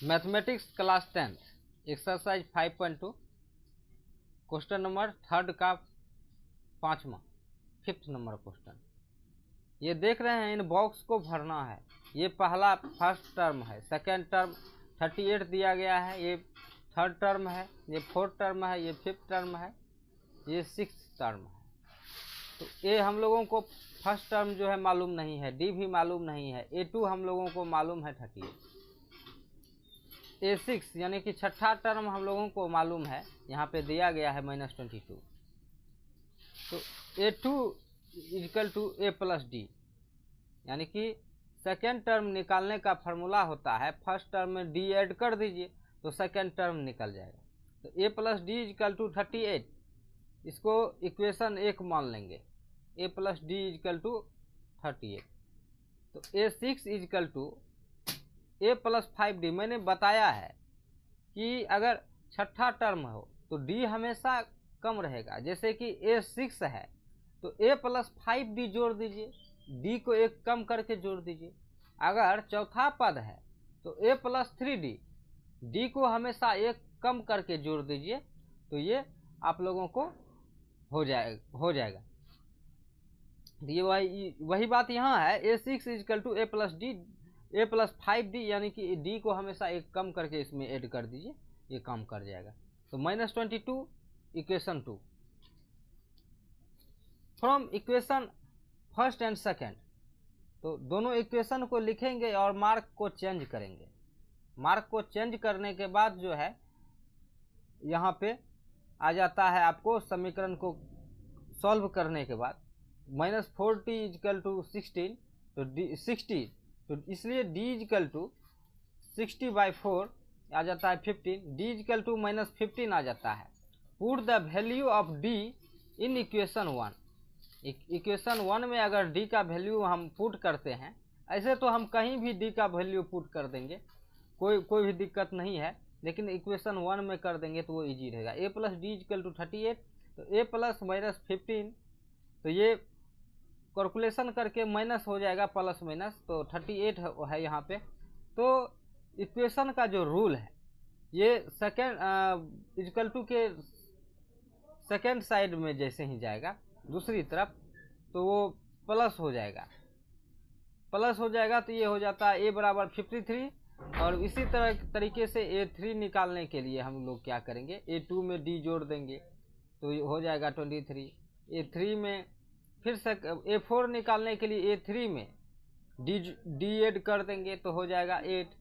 Mathematics class 10 exercise 5.2 question number third का 5th number question. ये देख रहे हैं, इन बॉक्स को भरना है। ये पहला फर्स्ट टर्म है, सेकेंड टर्म 38 दिया गया है, ये थर्ड टर्म है, ये फोर्थ टर्म है, ये फिफ्थ टर्म है, ये सिक्स्थ टर्म है। तो ए हम लोगों को फर्स्ट टर्म जो है मालूम नहीं है, डी भी मालूम नहीं है, A2 हम लोगों को मालूम है 38। A6 यानी कि छठा टर्म हम लोगों को मालूम है, यहाँ पे दिया गया है -22। तो A2 equal to A plus D, यानी कि सेकेंड टर्म निकालने का फार्मूला होता है फर्स्ट टर्म में डी ऐड कर दीजिए तो सेकेंड टर्म निकल जाएगा। तो A plus D equal to 38, इसको इक्वेशन 1 मान लेंगे। A plus D equal to 38। तो A6 equal to A plus 5D। मैंने बताया है कि अगर छठा टर्म हो तो D हमेशा कम रहेगा। जैसे कि A6 है तो A प्लस 5D जोड़ दीजिए, D को 1 कम करके जोड़ दीजिए। अगर चौथा पद है तो A प्लस 3D, D को हमेशा 1 कम करके जोड़ दीजिए, तो ये आप लोगों को हो जाएगा। ये वही बात यहाँ है। A6 equal to A plus D, A plus 5D, यानी कि D को हमेशा 1 कम करके इसमें ऐड कर दीजिए, ये काम कर जाएगा। तो -22 equation 2 from equation first and second. तो दोनों इक्वेशन को लिखेंगे और मार्क को चेंज करेंगे। मार्क को चेंज करने के बाद जो है यहाँ पे आ जाता है आपको समीकरण को सॉल्व करने के बाद -40 इक्वल टू 16, तो D60, तो इसलिए D इक्वल टू 60/4 आ जाता है 15, D इक्वल टू -15 आ जाता है। Put the value of D in equation 1। Equation 1 में अगर D का वैल्यू हम पुट करते हैं, ऐसे तो हम कहीं भी D का वैल्यू पुट कर देंगे, कोई भी दिक्कत नहीं है, लेकिन इक्वेशन 1 में कर देंगे तो वो इजी रहेगा। A plus D equal to 38, तो A प्लस -15, तो ये कैलकुलेशन करके माइनस हो जाएगा, प्लस माइनस, तो 38 है यहाँ पे। तो इक्वेशन का जो रूल है, ये सेकेंड इक्वल टू के सेकेंड साइड में जैसे ही जाएगा दूसरी तरफ, तो वो प्लस हो जाएगा। तो ये हो जाता है A बराबर 53। और इसी तरीके से A3 निकालने के लिए हम लोग क्या करेंगे, A2 में D जोड़ देंगे तो ये हो जाएगा 23। A3 में फिर से A4 निकालने के लिए A3 में D ऐड कर देंगे तो हो जाएगा 8।